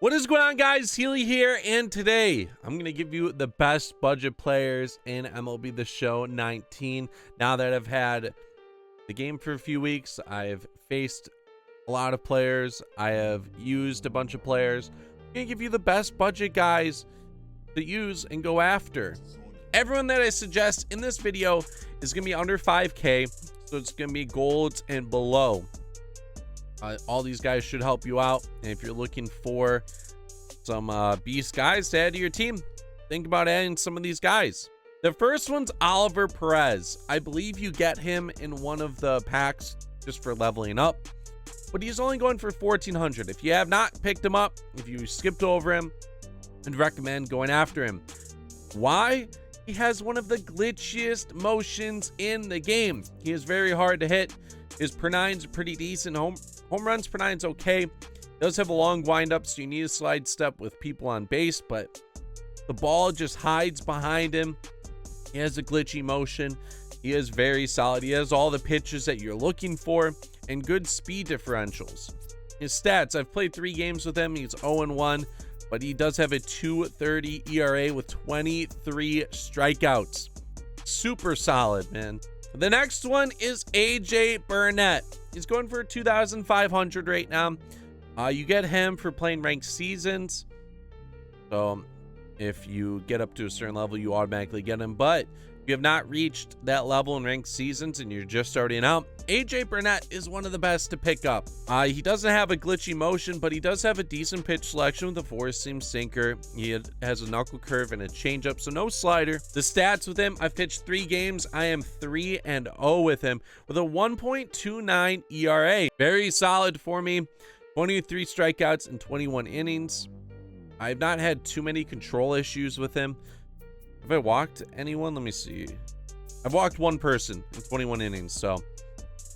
What is going on, guys? Healy here, and today I'm going to give you the best budget players in MLB The Show 19. Now that I've had the game for a few weeks, I've faced a lot of players, I have used a bunch of players. I'm going to give you the best budget guys to use and go after. Everyone that I suggest in this video is going to be under 5K, so it's going to be golds and below. All these guys should help you out, and if you're looking for some beast guys to add to your team, think about adding some of these guys. The first one's Oliver Perez. I believe you get him in one of the packs just for leveling up, but he's only going for 1,400. If you have not picked him up, if you skipped over him, I'd recommend going after him. Why? He has one of the glitchiest motions in the game. He is very hard to hit. His per nine's pretty decent. Home runs per nine's okay. Does have a long wind up, so you need a slide step with people on base, but the ball just hides behind him. He has a glitchy motion. He is very solid. He has all the pitches that you're looking for and good speed differentials. His stats, I've played 3 games with him. He's 0-1, but he does have a 2.30 ERA with 23 strikeouts. Super solid, man. The next one is AJ Burnett. He's going for 2,500 right now. You get him for playing ranked seasons. So if you get up to a certain level, you automatically get him. But if you have not reached that level in ranked seasons and you're just starting out, AJ Burnett is one of the best to pick up. He doesn't have a glitchy motion, but he does have a decent pitch selection with a 4-seam sinker. He has a knuckle curve and a changeup, so no slider. The stats with him, I've pitched 3 games. I am 3-0 with him with a 1.29 ERA. Very solid for me. 23 strikeouts in 21 innings. I've not had too many control issues with him. Have I walked anyone? Let me see. I've walked 1 person in 21 innings, so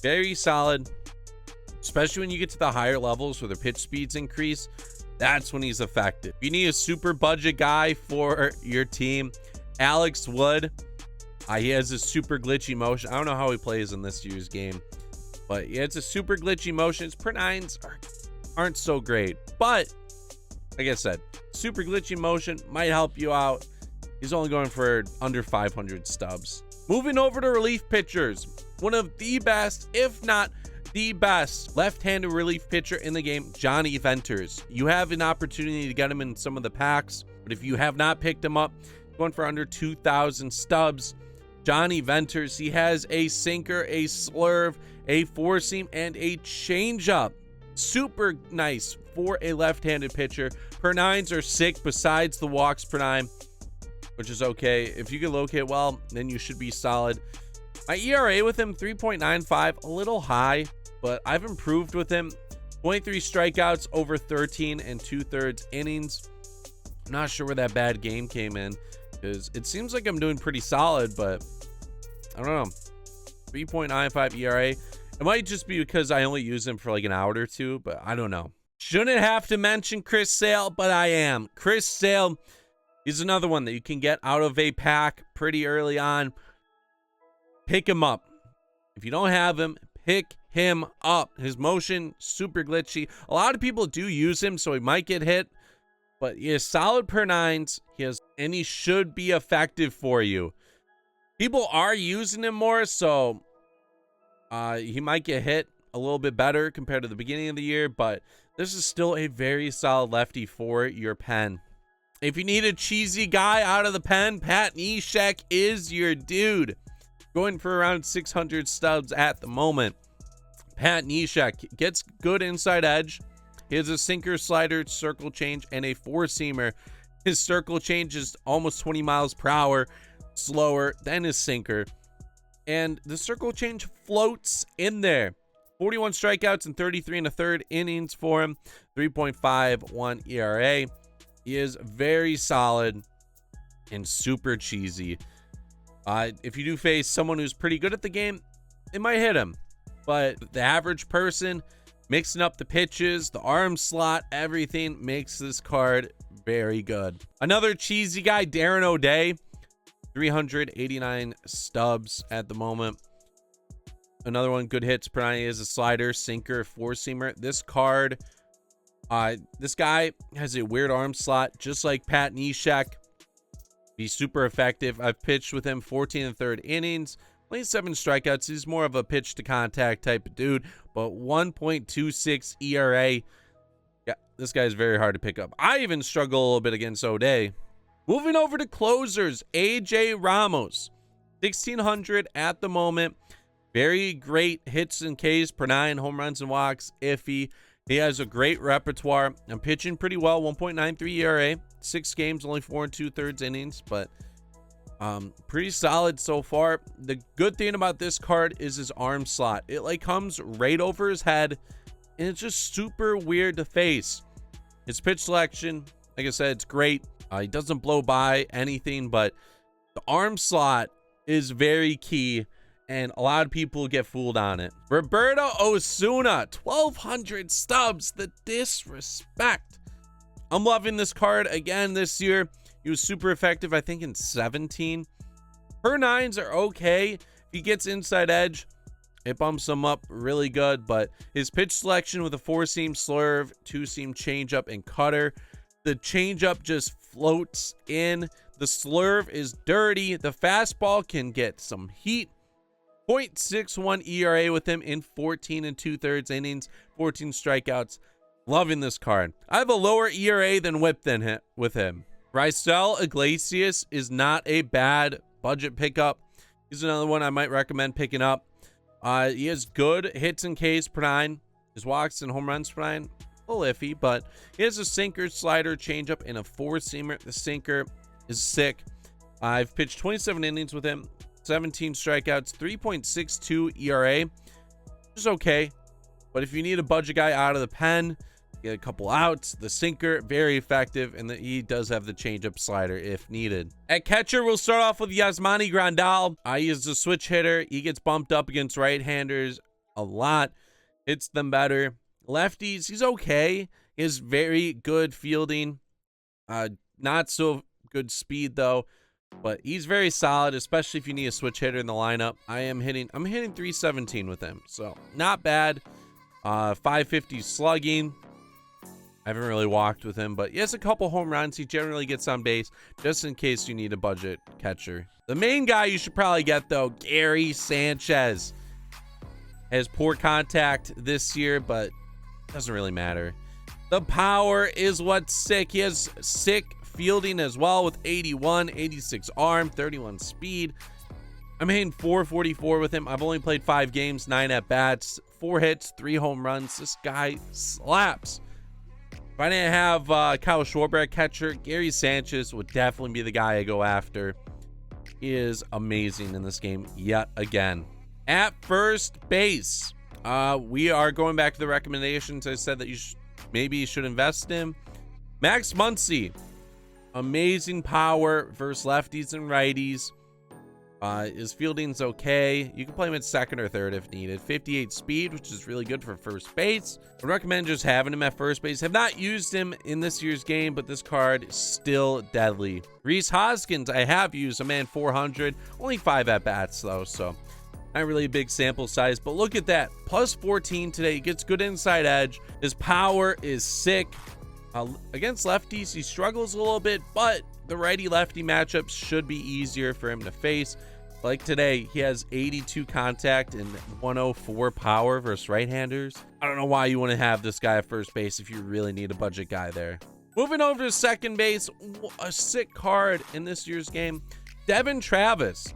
very solid, especially when you get to the higher levels where the pitch speeds increase. That's when he's effective. If you need a super budget guy for your team, Alex Wood. He has a super glitchy motion. I don't know how he plays in this year's game, but yeah, it's a super glitchy motion. His per nines aren't so great, but like I said, super glitchy motion might help you out. He's only going for under 500 Stubbs. Moving over to relief pitchers, one of the best, if not the best, left-handed relief pitcher in the game, Johnny Venters. You have an opportunity to get him in some of the packs, but if you have not picked him up, going for under 2,000 Stubbs. Johnny Venters, he has a sinker, a slurve, a 4-seam, and a changeup. Super nice for a left-handed pitcher. Per nines are sick besides the walks per nine, which is okay. If you can locate well, then you should be solid. My ERA with him, 3.95, a little high, but I've improved with him. 23 strikeouts over 13 and 2/3 innings. I'm not sure where that bad game came in, because it seems like I'm doing pretty solid, but I don't know. 3.95 ERA. It might just be because I only use him for like an hour or 2, but I don't know. Shouldn't have to mention Chris Sale, but I am. Chris Sale, he's another one that you can get out of a pack pretty early on. Pick him up. If you don't have him, pick him up. His motion, super glitchy. A lot of people do use him, so he might get hit, but he has solid per nines. And he should be effective for you. People are using him more, so he might get hit a little bit better compared to the beginning of the year, but this is still a very solid lefty for your pen. If you need a cheesy guy out of the pen, Pat Neshek is your dude. Going for around 600 Stubbs at the moment. Pat Neshek gets good inside edge. He has a sinker, slider, circle change, and a 4-seamer. His circle change is almost 20 miles per hour slower than his sinker, and the circle change floats in there. 41 strikeouts and 33 1/3 innings for him. 3.51 ERA. He is very solid and super cheesy. If you do face someone who's pretty good at the game, it might hit him, but the average person, mixing up the pitches, the arm slot, everything makes this card very good. Another cheesy guy, Darren ODay. 389 Stubbs at the moment. Another one, good hits per nine, is a slider, sinker, 4-seamer. This card This guy has a weird arm slot, just like Pat Neshek. Be super effective. I've pitched with him 14 and third innings, only 7 strikeouts. He's more of a pitch to contact type of dude, but 1.26 ERA. Yeah, this guy is very hard to pick up. I even struggle a little bit against ODay. Moving over to closers, AJ Ramos, 1,600 at the moment. Very great hits and Ks per 9, home runs and walks, iffy. He has a great repertoire. I'm pitching pretty well, 1.93 ERA, 6 games, only 4 2/3 innings, but pretty solid so far. The good thing about this card is his arm slot. It like comes right over his head, and it's just super weird to face. His pitch selection, like I said, it's great. He doesn't blow by anything, but the arm slot is very key, and a lot of people get fooled on it. Roberto Osuna, 1,200 Stubbs. The disrespect. I'm loving this card again this year. He was super effective, I think, in 17. Per 9s are okay. If he gets inside edge, it bumps him up really good, but his pitch selection with a 4-seam slurve, 2-seam changeup, and cutter. The changeup just floats in. The slurve is dirty. The fastball can get some heat. 0.61 ERA with him in 14 2/3 innings, 14 strikeouts. Loving this card. I have a lower ERA than whip with him. Rhys Iglesias is not a bad budget pickup. He's another one I might recommend picking up. He has good hits and Ks per 9. His walks and home runs per 9, a little iffy, but he has a sinker, slider, changeup, and a 4-seamer. The sinker is sick. I've pitched 27 innings with him, 17 strikeouts, 3.62 ERA, which is okay. But if you need a budget guy out of the pen, get a couple outs. The sinker, very effective, and he does have the changeup slider if needed. At catcher, we'll start off with Yasmani Grandal. He is a switch hitter. He gets bumped up against right-handers a lot, hits them better. Lefties, he's okay. He has very good fielding. Not so good speed though, but he's very solid, especially if you need a switch hitter in the lineup. I'm hitting 317 with him, so not bad. 550 slugging. I haven't really walked with him, but he has a couple home runs. He generally gets on base just in case you need a budget catcher. The main guy you should probably get though, Gary Sanchez. Has poor contact this year, but doesn't really matter. The power is what's sick. He has sick fielding as well with 81, 86 arm, 31 speed. I'm hitting 444 with him. I've only played 5 games, 9 at bats, 4 hits, 3 home runs. This guy slaps. If I didn't have Kyle Schwarber at catcher, Gary Sanchez would definitely be the guy I go after. He is amazing in this game yet again. At first base, we are going back to the recommendations. I said that maybe you should invest in Max Muncy. Amazing power versus lefties and righties. His fielding's okay. You can play him at second or third if needed. 58 speed, which is really good for first base. I recommend just having him at first base. Have not used him in this year's game, but this card is still deadly. Rhys Hoskins, I have used him, 400. Only 5 at bats though, so not really a big sample size, but look at that. Plus 14 today. He gets good inside edge. His power is sick. Against lefties, he struggles a little bit, but the righty-lefty matchups should be easier for him to face. Like today, he has 82 contact and 104 power versus right-handers. I don't know why you want to have this guy at first base if you really need a budget guy there. Moving over to second base, a sick card in this year's game. Devin Travis,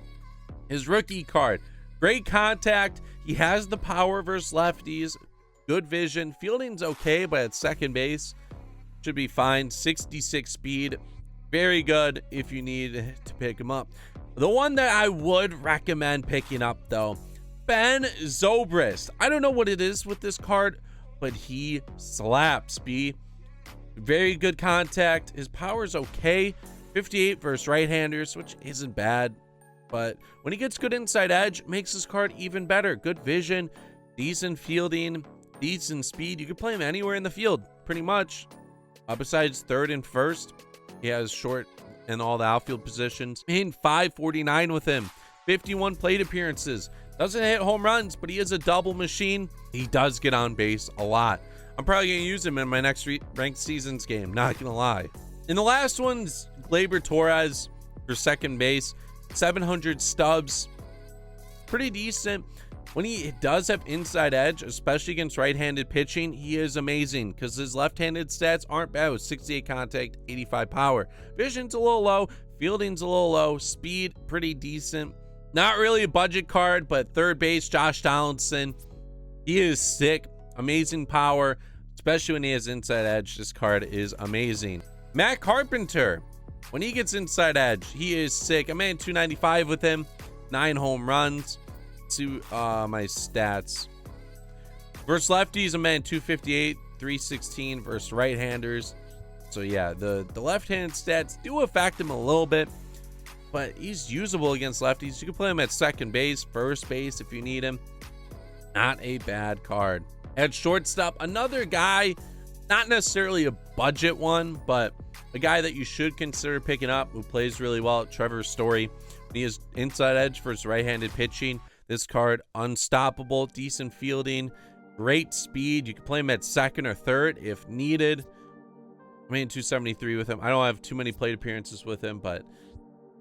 his rookie card. Great contact. He has the power versus lefties. Good vision. Fielding's okay, but at second base should be fine. 66 speed. Very good if you need to pick him up. The one that I would recommend picking up though, Ben Zobrist. I don't know what it is with this card, but he slaps, B. Very good contact. His power's okay. 58 versus right-handers, which isn't bad. But when he gets good inside edge, makes his card even better. Good vision, decent fielding, decent speed. You can play him anywhere in the field, pretty much. Besides third and first, he has short and all the outfield positions. In 549 with him, 51 plate appearances. Doesn't hit home runs, but he is a double machine. He does get on base a lot. I'm probably going to use him in my next ranked seasons game, not going to lie. In the last one's Gleyber Torres for second base, 700 Stubbs, pretty decent. When he does have inside edge, especially against right-handed pitching, he is amazing because his left-handed stats aren't bad with 68 contact, 85 power. Vision's a little low, fielding's a little low, speed pretty decent. Not really a budget card, but third base, Josh Donaldson, he is sick. Amazing power, especially when he has inside edge. This card is amazing. Matt Carpenter, when he gets inside edge, he is sick. I'm at 295 with him, 9 home runs. To my stats versus lefties, I'm at 258, 316 versus right-handers. So yeah, the left-handed stats do affect him a little bit, but he's usable against lefties. You can play him at second base, first base if you need him. Not a bad card. At shortstop, another guy, not necessarily a budget one, but a guy that you should consider picking up who plays really well, Trevor Story. He has inside edge versus right-handed pitching. This card, unstoppable, decent fielding, great speed. You can play him at second or third if needed. I'm in 273 with him. I don't have too many plate appearances with him, but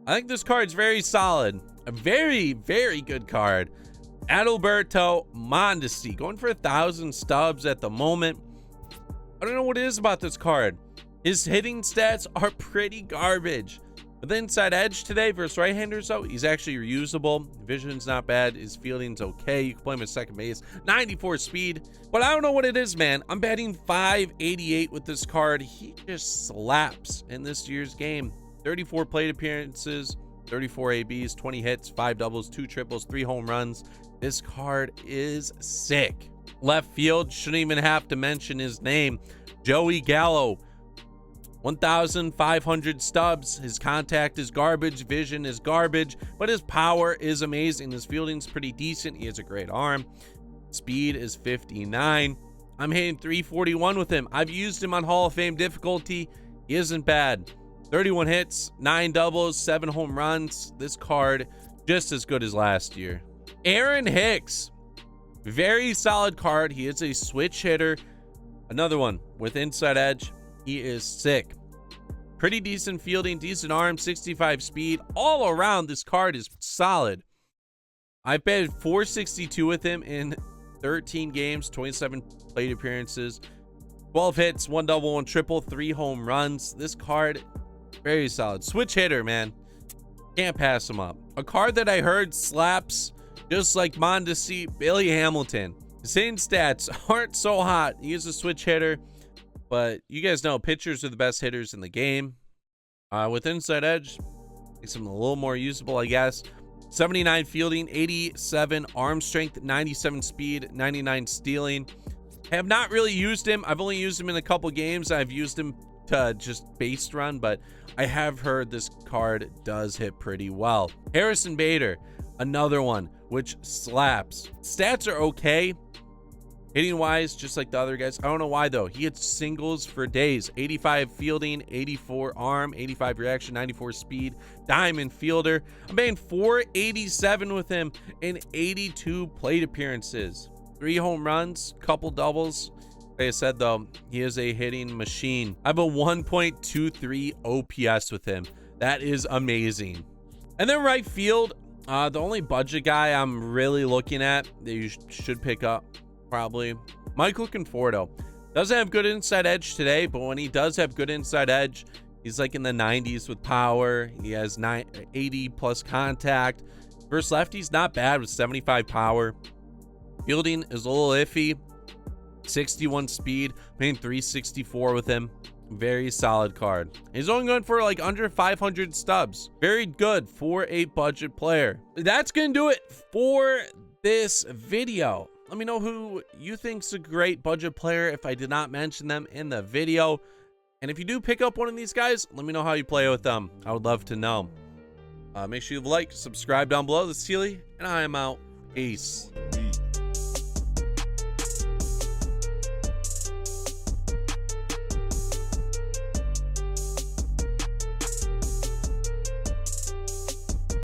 I think this card's very solid. A very, very good card. Roberto Osuna, going for 1,000 Stubbs at the moment. I don't know what it is about this card. His hitting stats are pretty garbage. With inside edge today versus right-handers, though, he's actually reusable. Vision's not bad. His fielding's okay. You can play him at second base. 94 speed. But I don't know what it is, man. I'm betting 588 with this card. He just slaps in this year's game. 34 plate appearances, 34 ABs, 20 hits, 5 doubles, 2 triples, 3 home runs. This card is sick. Left field, shouldn't even have to mention his name. Joey Gallo. 1,500 Stubbs. His contact is garbage, vision is garbage, but his power is amazing. His fielding's pretty decent. He has a great arm. Speed is 59. I'm hitting 341 with him. I've used him on Hall of Fame difficulty. He isn't bad. 31 hits, 9 doubles, 7 home runs. This card just as good as last year. Aaron Hicks, very solid card. He is a switch hitter. Another one with inside edge. He is sick. Pretty decent fielding, decent arm, 65 speed. All around, this card is solid. I've bet 462 with him in 13 games, 27 plate appearances, 12 hits, 1 double, 1 triple, 3 home runs. This card, very solid. Switch hitter, man. Can't pass him up. A card that I heard slaps just like Mondesi, Billy Hamilton. His hitting stats aren't so hot. He is a switch hitter. But you guys know pitchers are the best hitters in the game. With inside edge, makes him a little more usable, I guess. 79 fielding, 87 arm strength, 97 speed, 99 stealing. I have not really used him. I've only used him in a couple games. I've used him to just base run, but I have heard this card does hit pretty well. Harrison Bader, another one, which slaps. Stats are okay. Hitting wise, just like the other guys. I don't know why though. He hits singles for days. 85 fielding, 84 arm, 85 reaction, 94 speed. Diamond fielder. I'm paying 487 with him in 82 plate appearances. 3 home runs, couple doubles. Like I said though, he is a hitting machine. I have a 1.23 OPS with him. That is amazing. And then right field, the only budget guy I'm really looking at that you should pick up, probably Michael Conforto. Doesn't have good inside edge today, but when he does have good inside edge, he's like in the 90s with power. He has 80 plus contact. Versus lefties, not bad with 75 power. Fielding is a little iffy. 61 speed, paying 364 with him. Very solid card. He's only going for like under 500 Stubbs. Very good for a budget player. That's gonna do it for this video. Let me know who you think's a great budget player if I did not mention them in the video. And if you do pick up one of these guys, let me know how you play with them. I would love to know. Make sure you like, subscribe down below. This is Healy, and I am out. Peace.